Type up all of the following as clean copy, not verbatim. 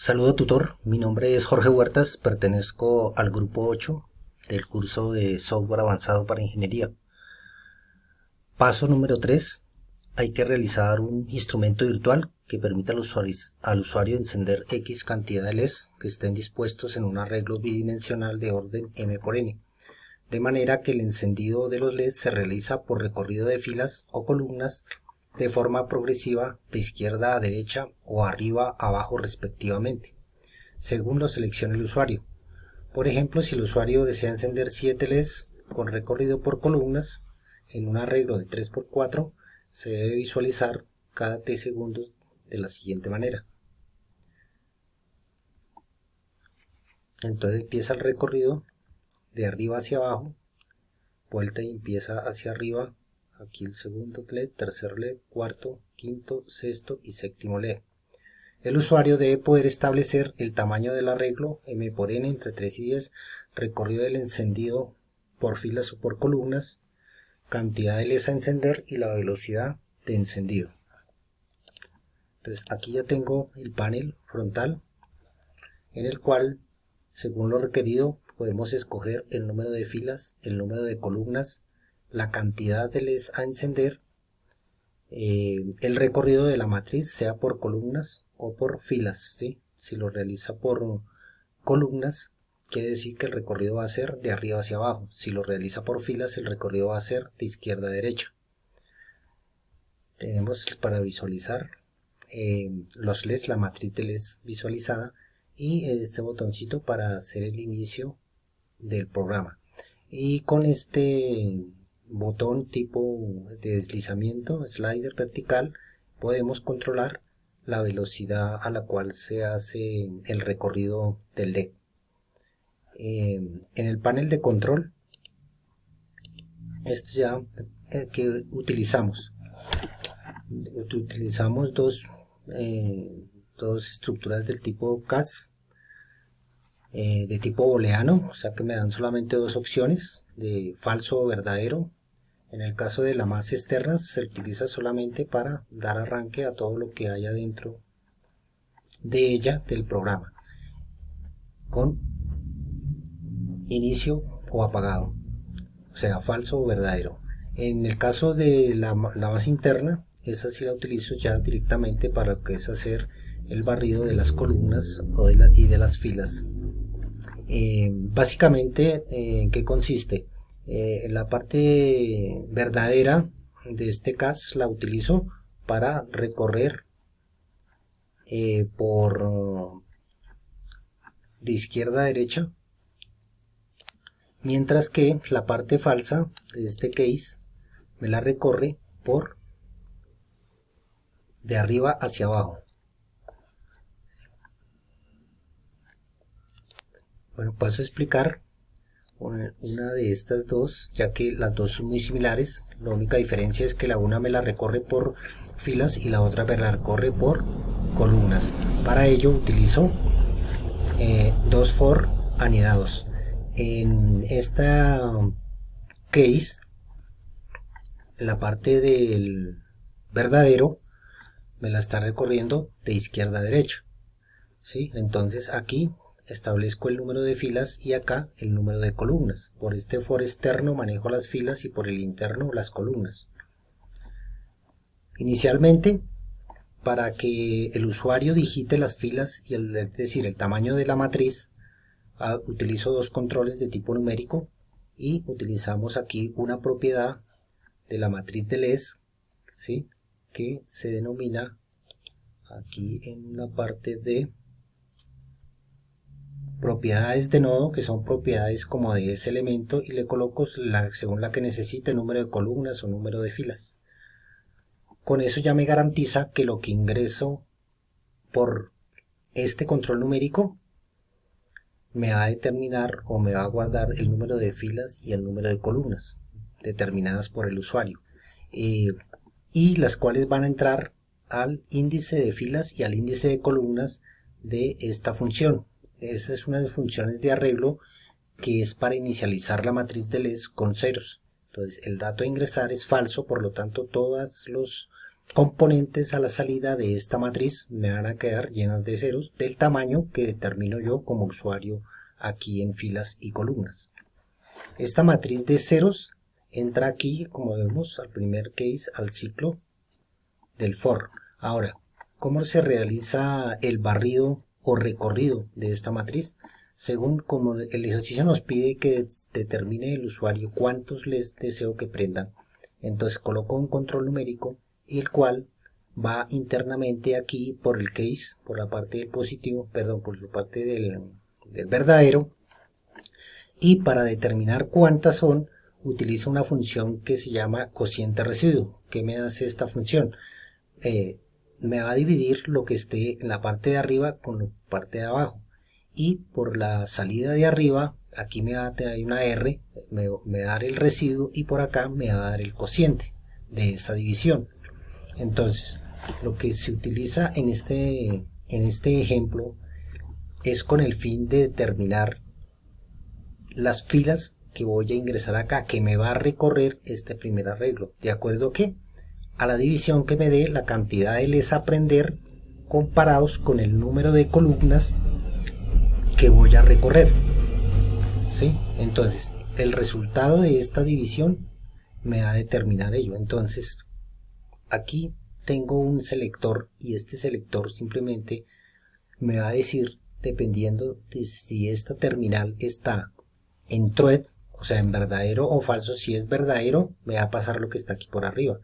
Saludo tutor, mi nombre es Jorge Huertas, pertenezco al grupo 8 del curso de software avanzado para ingeniería. Paso número 3. Hay que realizar un instrumento virtual que permita al usuario encender X cantidad de LEDs que estén dispuestos en un arreglo bidimensional de orden M por N, de manera que el encendido de los LEDs se realiza por recorrido de filas o columnas de forma progresiva de izquierda a derecha o arriba a abajo respectivamente, según lo seleccione el usuario. Por ejemplo, si el usuario desea encender 7 LEDs con recorrido por columnas en un arreglo de 3×4, se debe visualizar cada T segundos de la siguiente manera. Entonces empieza el recorrido de arriba hacia abajo, vuelta y empieza hacia arriba, aquí el segundo LED, tercer LED, cuarto, quinto, sexto y séptimo LED. El usuario debe poder establecer el tamaño del arreglo M por N entre 3 y 10, recorrido del encendido por filas o por columnas, cantidad de LEDs a encender y la velocidad de encendido. Entonces aquí ya tengo el panel frontal en el cual, según lo requerido, podemos escoger el número de filas, el número de columnas, la cantidad de LEDs a encender, el recorrido de la matriz, sea por columnas o por filas, ¿sí? Si lo realiza por columnas, quiere decir que el recorrido va a ser de arriba hacia abajo. Si lo realiza por filas, el recorrido va a ser de izquierda a derecha. Tenemos para visualizar los LEDs, la matriz de LEDs visualizada, y este botoncito para hacer el inicio del programa. Y con este botón tipo de deslizamiento, slider vertical, podemos controlar la velocidad a la cual se hace el recorrido del LED. En el panel de control, esto ya que utilizamos dos estructuras del tipo CAS, de tipo booleano, o sea que me dan solamente dos opciones de falso o verdadero. En el caso de la masa externa se utiliza solamente para dar arranque a todo lo que haya dentro de ella del programa, con inicio o apagado, o sea, falso o verdadero. En el caso de la masa interna, esa sí la utilizo ya directamente para lo que es hacer el barrido de las columnas y de las filas. Básicamente, ¿en qué consiste? En la parte verdadera de este CAS la utilizo para recorrer de izquierda a derecha, mientras que la parte falsa de este case me la recorre por de arriba hacia abajo. Bueno, paso a explicar una de estas dos, ya que las dos son muy similares. La única diferencia es que la una me la recorre por filas y la otra me la recorre por columnas. Para ello utilizo dos for anidados. En esta case, la parte del verdadero me la está recorriendo de izquierda a derecha, ¿sí? Entonces aquí establezco el número de filas y acá el número de columnas. Por este for externo manejo las filas y por el interno las columnas. Inicialmente, para que el usuario digite las filas, es decir, el tamaño de la matriz, utilizo dos controles de tipo numérico y utilizamos aquí una propiedad de la matriz de LEDs, ¿sí?, que se denomina aquí en la parte de propiedades de nodo, que son propiedades como de ese elemento, y le coloco según la que necesite, número de columnas o número de filas. Con eso ya me garantiza que lo que ingreso por este control numérico me va a determinar o me va a guardar el número de filas y el número de columnas determinadas por el usuario, y las cuales van a entrar al índice de filas y al índice de columnas de esta función. Esa es una de las funciones de arreglo que es para inicializar la matriz de LEDs con ceros. Entonces el dato a ingresar es falso, por lo tanto todos los componentes a la salida de esta matriz me van a quedar llenas de ceros del tamaño que determino yo como usuario aquí en filas y columnas. Esta matriz de ceros entra aquí, como vemos, al primer case, al ciclo del for. Ahora, ¿cómo se realiza el barrido o recorrido de esta matriz? Según como el ejercicio nos pide que determine el usuario cuántos LEDs deseo que prendan, entonces coloco un control numérico y el cual va internamente aquí por el case, por la parte del positivo, perdón, por la parte del verdadero, y para determinar cuántas son utilizo una función que se llama cociente residuo. ¿Qué me hace esta función? Me va a dividir lo que esté en la parte de arriba con la parte de abajo, y por la salida de arriba aquí me va a tener una R, me va a dar el residuo, y por acá me va a dar el cociente de esa división. Entonces lo que se utiliza en este ejemplo es con el fin de determinar las filas que voy a ingresar acá, que me va a recorrer este primer arreglo, ¿de acuerdo a qué? A la división que me dé la cantidad de LEDs a prender comparados con el número de columnas que voy a recorrer, ¿sí? Entonces el resultado de esta división me va a determinar ello. Entonces aquí tengo un selector y este selector simplemente me va a decir, dependiendo de si esta terminal está en truth, o sea en verdadero o falso. Si es verdadero me va a pasar lo que está aquí por arriba,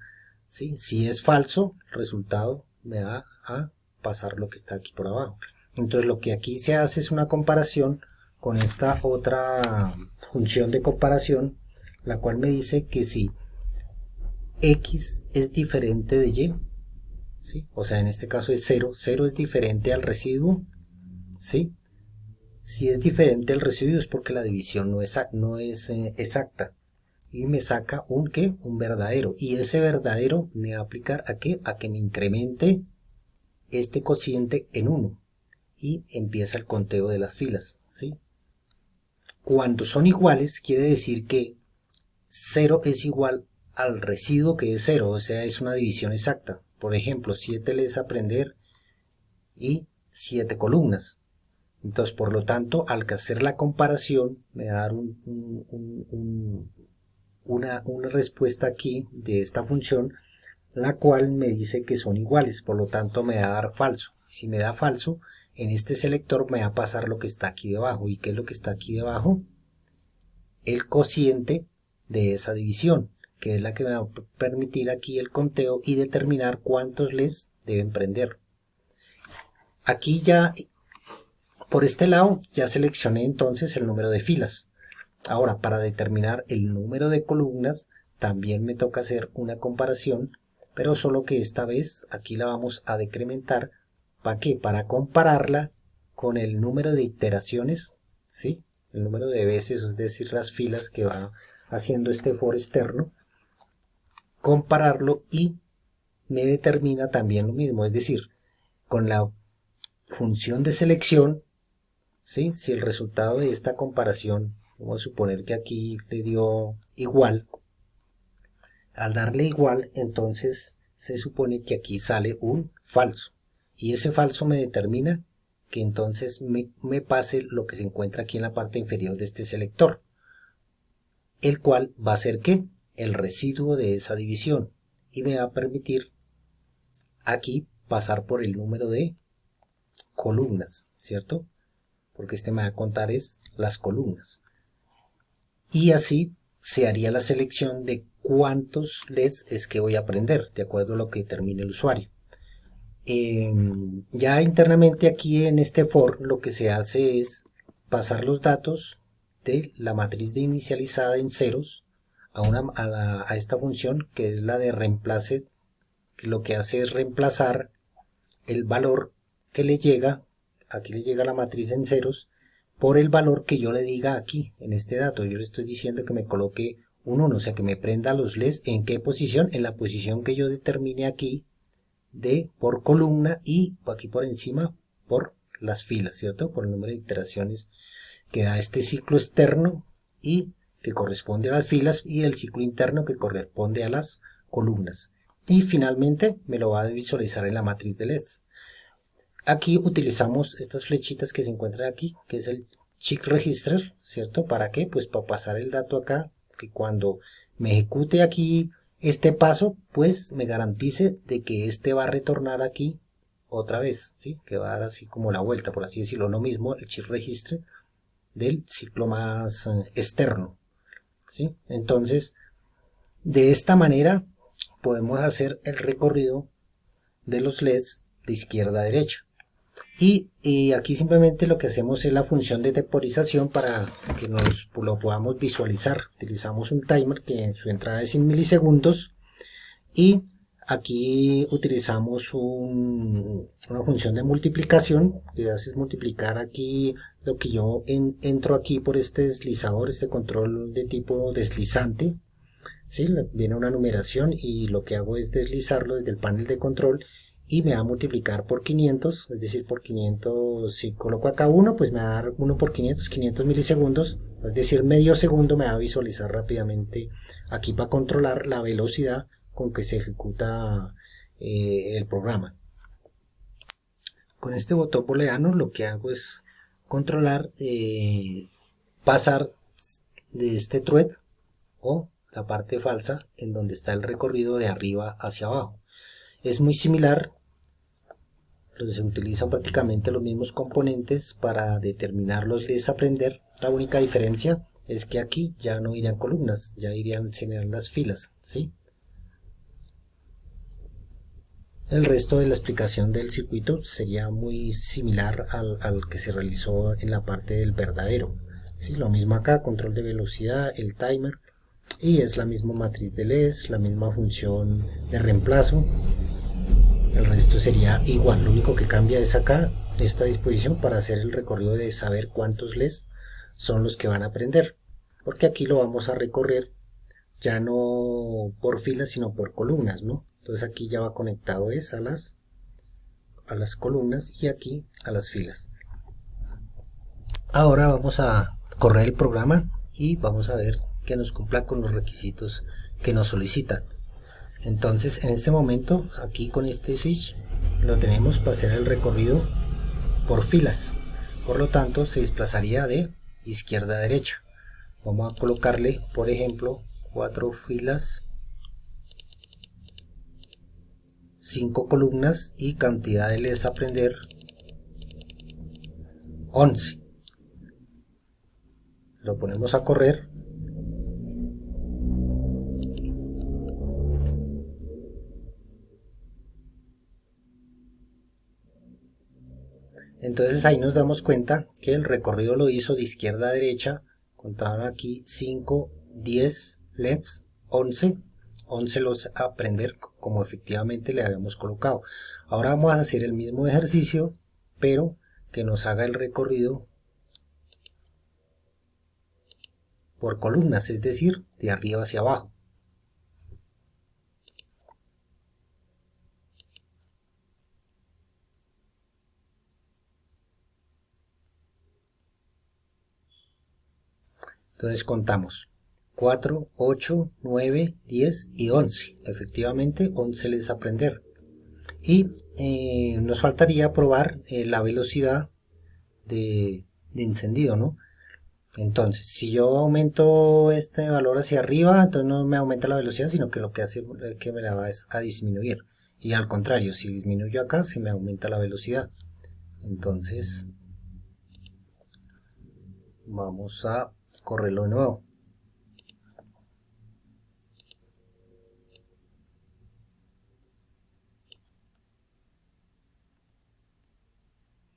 ¿sí? Si es falso, el resultado me va a pasar lo que está aquí por abajo. Entonces lo que aquí se hace es una comparación con esta otra función de comparación, la cual me dice que si X es diferente de Y, ¿sí? O sea en este caso es 0, 0 es diferente al residuo, ¿sí? Si es diferente al residuo es porque la división no es exacta, y me saca un verdadero, y ese verdadero me va a aplicar a qué, a que me incremente este cociente en 1 y empieza el conteo de las filas, ¿sí? Cuando son iguales quiere decir que 0 es igual al residuo que es 0, o sea es una división exacta. Por ejemplo, 7 LEDs a prender y 7 columnas. Entonces, por lo tanto, al hacer la comparación, me va a dar una respuesta aquí de esta función, la cual me dice que son iguales, por lo tanto me va a dar falso. Si me da falso, en este selector me va a pasar lo que está aquí debajo. ¿Y qué es lo que está aquí debajo? El cociente de esa división, que es la que me va a permitir aquí el conteo y determinar cuántos LEDs deben prender. Aquí ya, por este lado, ya seleccioné entonces el número de filas. Ahora, para determinar el número de columnas, también me toca hacer una comparación, pero solo que esta vez aquí la vamos a decrementar. ¿Para qué? Para compararla con el número de iteraciones, ¿sí? El número de veces, es decir, las filas que va haciendo este for externo, compararlo, y me determina también lo mismo, es decir, con la función de selección, ¿sí? Si el resultado de esta comparación, vamos a suponer que aquí le dio igual, al darle igual, entonces se supone que aquí sale un falso, y ese falso me determina que entonces me pase lo que se encuentra aquí en la parte inferior de este selector, el cual va a ser ¿qué? El residuo de esa división, y me va a permitir aquí pasar por el número de columnas, ¿cierto? Porque este me va a contar es las columnas, y así se haría la selección de cuántos LEDs es que voy a prender, de acuerdo a lo que determine el usuario. Ya internamente aquí en este for lo que se hace es pasar los datos de la matriz de inicializada en ceros a esta función, que es la de reemplace, que lo que hace es reemplazar el valor que le llega, aquí le llega la matriz en ceros, por el valor que yo le diga aquí en este dato. Yo le estoy diciendo que me coloque un 1, o sea que me prenda los LEDs en qué posición, en la posición que yo determine aquí de por columna, y aquí por encima por las filas, ¿cierto? Por el número de iteraciones que da este ciclo externo y que corresponde a las filas, y el ciclo interno que corresponde a las columnas. y finalmente me lo va a visualizar en la matriz de LEDs. Aquí utilizamos estas flechitas que se encuentran aquí, que es el Chip Register, ¿cierto? ¿Para qué? Pues para pasar el dato acá, que cuando me ejecute aquí este paso, pues me garantice de que este va a retornar aquí otra vez, ¿sí? Que va a dar así como la vuelta, por así decirlo, lo mismo el Chip Register del ciclo más externo, ¿sí? Entonces, de esta manera podemos hacer el recorrido de los LEDs de izquierda a derecha. Y aquí simplemente lo que hacemos es la función de temporización para que lo podamos visualizar. Utilizamos un timer que en su entrada es en milisegundos, y aquí utilizamos una función de multiplicación que hace es multiplicar aquí lo que yo entro aquí por este deslizador, este control de tipo deslizante, ¿sí? Viene una numeración y lo que hago es deslizarlo desde el panel de control y me va a multiplicar por 500, es decir, por 500, si coloco acá 1, pues me va a dar 1 por 500 milisegundos, es decir, medio segundo me va a visualizar rápidamente aquí para controlar la velocidad con que se ejecuta el programa. Con este botón booleano lo que hago es controlar, pasar de este thread o la parte falsa en donde está el recorrido de arriba hacia abajo. Es muy similar, donde se utilizan prácticamente los mismos componentes para determinar los LEDs a prender. La única diferencia es que aquí ya no irían columnas, ya irían las filas, ¿sí? El resto de la explicación del circuito sería muy similar al que se realizó en la parte del verdadero, ¿sí? Lo mismo acá, control de velocidad, el timer, y es la misma matriz de LEDs, la misma función de reemplazo. El resto sería igual, lo único que cambia es acá esta disposición para hacer el recorrido de saber cuántos LEDs son los que van a prender, porque aquí lo vamos a recorrer ya no por filas sino por columnas, ¿no? Entonces aquí ya va conectado es a las columnas y aquí a las filas. Ahora vamos a correr el programa y vamos a ver que nos cumpla con los requisitos que nos solicitan. Entonces en este momento aquí con este switch lo tenemos para hacer el recorrido por filas, por lo tanto se desplazaría de izquierda a derecha. Vamos a colocarle por ejemplo 4 filas, 5 columnas y cantidad de LEDs a prender 11. Lo ponemos a correr. Entonces ahí nos damos cuenta que el recorrido lo hizo de izquierda a derecha. Contaban aquí 5, 10 LEDs, 11 los a prender como efectivamente le habíamos colocado. Ahora vamos a hacer el mismo ejercicio, pero que nos haga el recorrido por columnas, es decir, de arriba hacia abajo. Entonces contamos 4, 8, 9, 10 y 11. Efectivamente 11 LEDs a prender. Y nos faltaría probar la velocidad de encendido, ¿no? Entonces, si yo aumento este valor hacia arriba, entonces no me aumenta la velocidad, sino que lo que hace es que me la va a disminuir. Y al contrario, si disminuyo acá, se me aumenta la velocidad. Entonces, vamos a correrlo de nuevo.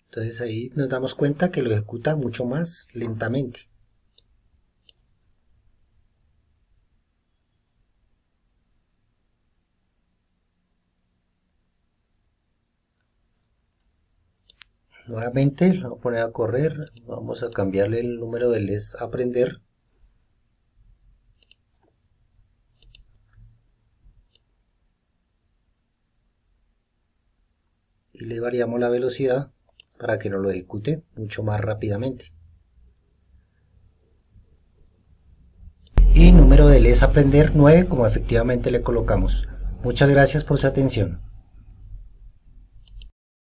Entonces ahí nos damos cuenta que lo ejecuta mucho más lentamente. Nuevamente lo voy a poner a correr, vamos a cambiarle el número de LEDs a prender. Y le variamos la velocidad para que nos lo ejecute mucho más rápidamente. Y número de LEDs a prender 9, como efectivamente le colocamos. Muchas gracias por su atención.